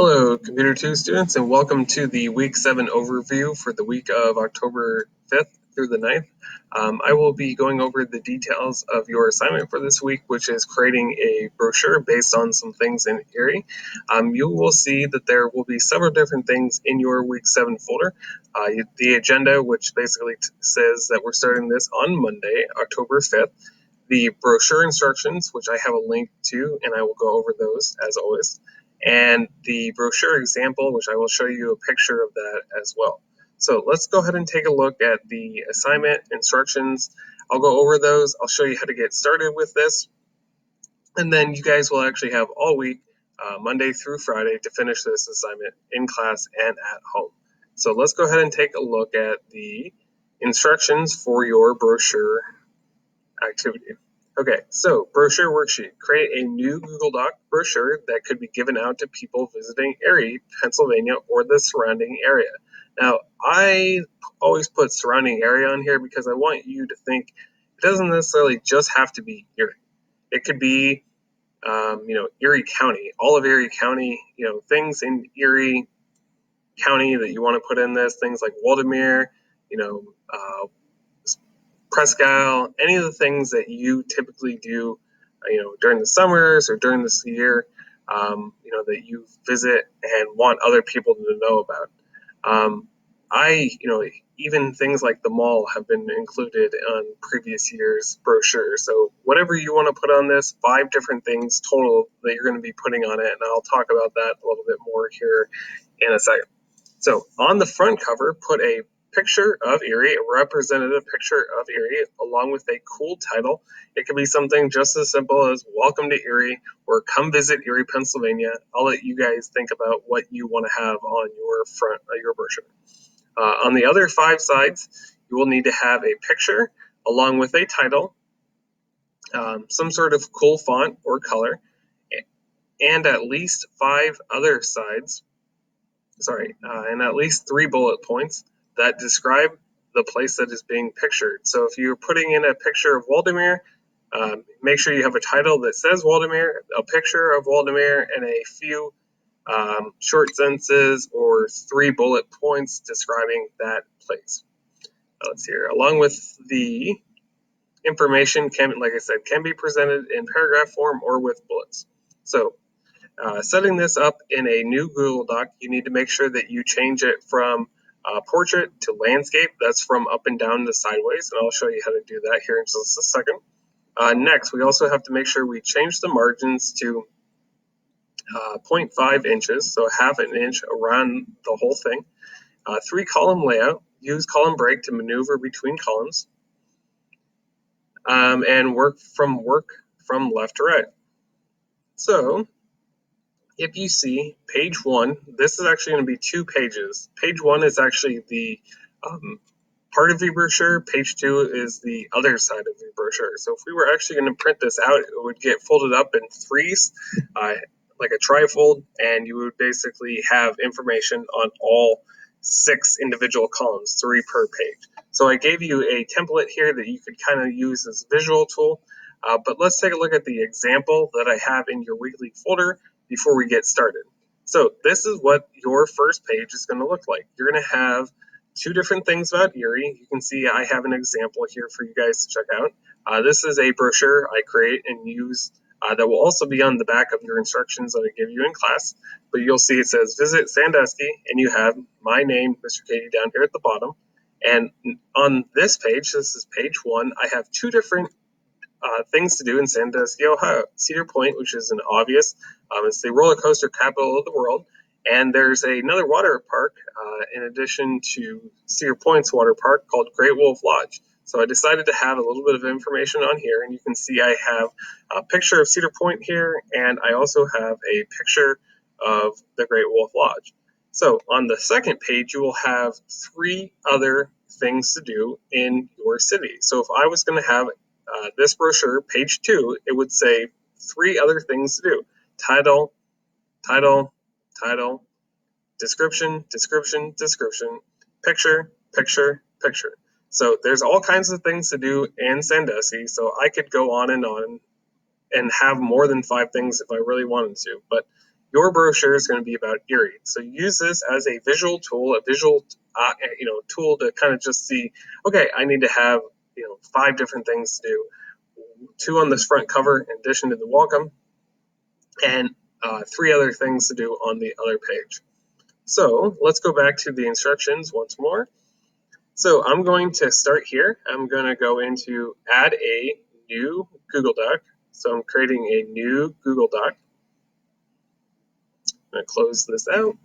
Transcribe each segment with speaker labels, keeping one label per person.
Speaker 1: Hello, Computer 2 students, and welcome to the Week 7 overview for the week of October 5th through the 9th. I will be going over the details of your assignment for this week, which is creating a brochure based on some things in Erie. You will see that there will be several different things in your Week 7 folder. The agenda, which basically says that we're starting this on Monday, October 5th. The brochure instructions, which I have a link to, and I will go over those as always, and the brochure example, which I will show you a picture of that as well. So let's go ahead and take a look at the assignment instructions. I'll go over those. I'll show you how to get started with this. And then you guys will actually have all week, Monday through Friday, to finish this assignment in class and at home. So let's go ahead and take a look at the instructions for your brochure activity. Okay, so brochure worksheet. Create a new Google Doc brochure that could be given out to people visiting Erie, Pennsylvania, or the surrounding area. Now, I always put surrounding area on here because I want you to think it doesn't necessarily just have to be Erie. It could be, Erie County, all of Erie County, things in Erie County that you want to put in this, things like Waldemere, Presque any of the things that you typically do, during the summers or during this year, that you visit and want other people to know about. Even things like the mall have been included on previous year's brochure. So whatever you want to put on this, 5 different things total that you're going to be putting on it, and I'll talk about that a little bit more here in a second. So on the front cover, put a picture of Erie, a representative picture of Erie, along with a cool title. It could be something just as simple as "Welcome to Erie" or "Come visit Erie, Pennsylvania." I'll let you guys think about what you want to have on your front your brochure. On the other 5 sides, you will need to have a picture along with a title, some sort of cool font or color, and at least 5 other sides. And at least 3 bullet points that describe the place that is being pictured. So if you're putting in a picture of Waldemere, make sure you have a title that says Waldemere, a picture of Waldemere, and a few short sentences or 3 bullet points describing that place. Let's see here. Along with the information, like I said, can be presented in paragraph form or with bullets. So setting this up in a new Google Doc, you need to make sure that you change it from portrait to landscape. That's from up and down to sideways, and I'll show you how to do that here in just a second. Next, we also have to make sure we change the margins to 0.5 inches, so half an inch around the whole thing. 3-column layout. Use column break to maneuver between columns, and work from left to right. So if you see page 1, this is actually going to be 2 pages. Page 1 is actually the part of the brochure. Page 2 is the other side of the brochure. So if we were actually going to print this out, it would get folded up in 3s, like a trifold, and you would basically have information on all 6 individual columns, 3 per page. So I gave you a template here that you could kind of use as a visual tool, but let's take a look at the example that I have in your weekly folder before we get started. So this is what your first page is going to look like. You're going to have 2 different things about Erie. You can see I have an example here for you guys to check out. This is a brochure I create and use that will also be on the back of your instructions that I give you in class. But you'll see it says Visit Sandusky, and you have my name, Mr. Cady, down here at the bottom. And on this page, this is page 1, I have 2 different things to do in Sandusky, Ohio. Cedar Point, which is an obvious, it's the roller coaster capital of the world. And there's another water park in addition to Cedar Point's water park called Great Wolf Lodge. So I decided to have a little bit of information on here, and you can see I have a picture of Cedar Point here, and I also have a picture of the Great Wolf Lodge. So on the second page, you will have 3 other things to do in your city. So if I was going to have this brochure, page 2, it would say 3 other things to do. Title, title, title, description, description, description, picture, picture, picture. So there's all kinds of things to do in Sandusky, so I could go on and have more than 5 things if I really wanted to. But your brochure is going to be about Erie. So use this as a visual tool, tool to kind of just see, okay, I need to have 5 different things to do. 2 on this front cover in addition to the welcome, and 3 other things to do on the other page. So let's go back to the instructions once more. So I'm going to start here. I'm going to go into add a new Google Doc. So I'm creating a new Google Doc. I'm going to close this out.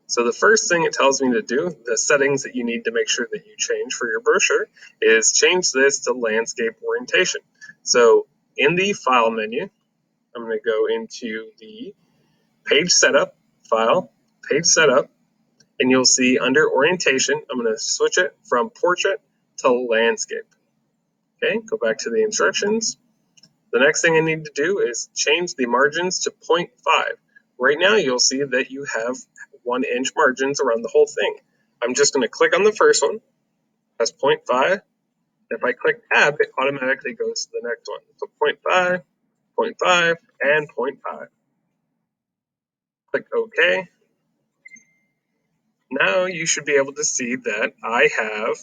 Speaker 1: So the first thing it tells me to do, the settings that you need to make sure that you change for your brochure, is change this to landscape orientation. So in the file menu, I'm going to go into the page setup file, page setup, and you'll see under orientation, I'm going to switch it from portrait to landscape. Okay, go back to the instructions. The next thing I need to do is change the margins to 0.5. Right now, you'll see that you have 1-inch margins around the whole thing. I'm just going to click on the first one, that's 0.5. If I click tab, it automatically goes to the next one. So 0.5, 0.5, and 0.5. Click OK. Now you should be able to see that I have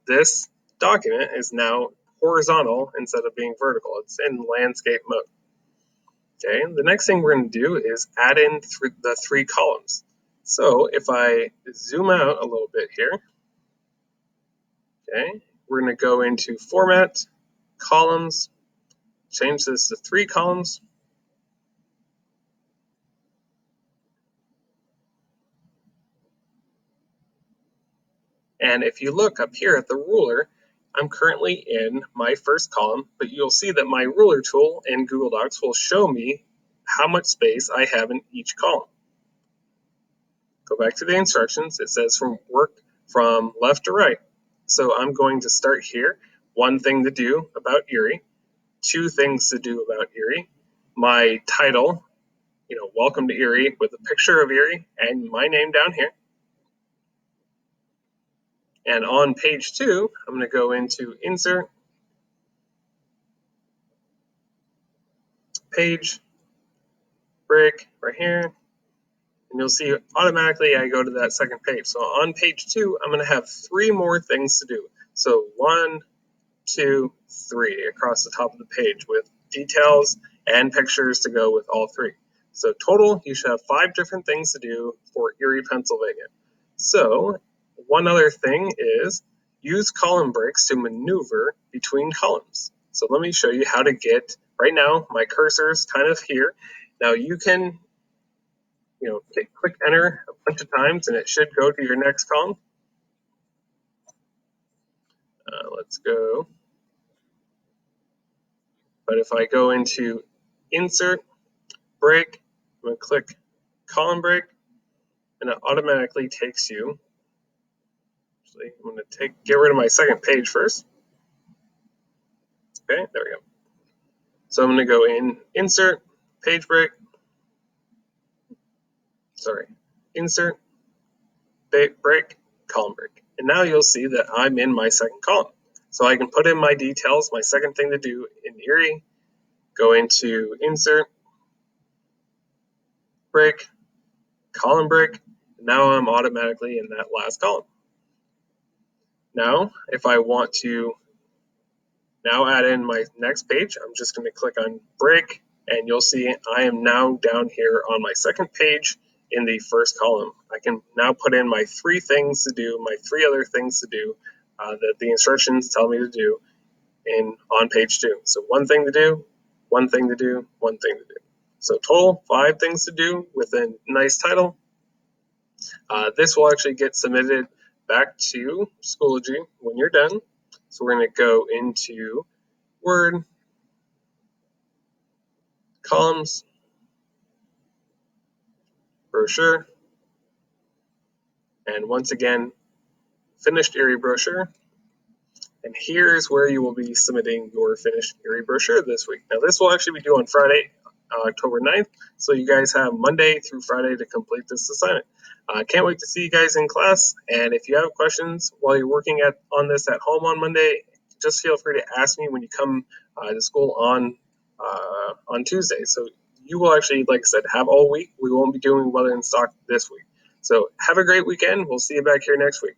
Speaker 1: this document is now horizontal instead of being vertical. It's in landscape mode. Okay, the next thing we're going to do is add in the 3 columns. So if I zoom out a little bit here, okay, we're going to go into Format, Columns, change this to 3 columns. And if you look up here at the ruler, I'm currently in my first column, but you'll see that my ruler tool in Google Docs will show me how much space I have in each column. Go back to the instructions. It says work from left to right. So I'm going to start here. 1 thing to do about Erie, 2 things to do about Erie, my title, welcome to Erie with a picture of Erie and my name down here. And on page 2, I'm going to go into Insert, Page, Break right here, and you'll see automatically I go to that second page. So on page 2, I'm going to have 3 more things to do. So 1, 2, 3 across the top of the page with details and pictures to go with all 3. So total, you should have 5 different things to do for Erie, Pennsylvania. So one other thing is use column breaks to maneuver between columns. So let me show you how to get, right now my cursor is kind of here. Now you can click enter a bunch of times and it should go to your next column. Let's go. But if I go into Insert, Break, I'm going to click Column Break, and it automatically takes you. Actually, I'm going to get rid of my second page first. Okay, there we go. So I'm going to go in Insert, Page Break. Sorry, Insert, Break, Column Break. And now you'll see that I'm in my second column. So I can put in my details, my second thing to do in Erie, go into Insert, Break, Column Break. Now I'm automatically in that last column. Now, if I want to now add in my next page, I'm just going to click on Break, and you'll see I am now down here on my second page in the first column. I can now put in my 3 things to do, my 3 other things to do that the instructions tell me to do on page 2. So 1 thing to do, 1 thing to do, 1 thing to do. So total 5 things to do with a nice title. This will actually get submitted back to Schoology when you're done. So we're going to go into Word, Columns, Brochure, and once again, Finished Erie Brochure. And here's where you will be submitting your finished Erie brochure this week. Now, this will actually be due on Friday, October 9th, so you guys have Monday through Friday to complete this assignment. Can't wait to see you guys in class, and if you have questions while you're working on this at home on Monday, just feel free to ask me when you come to school on Tuesday. So you will actually, like I said, have all week. We won't be doing weather and stock this week. So have a great weekend. We'll see you back here next week.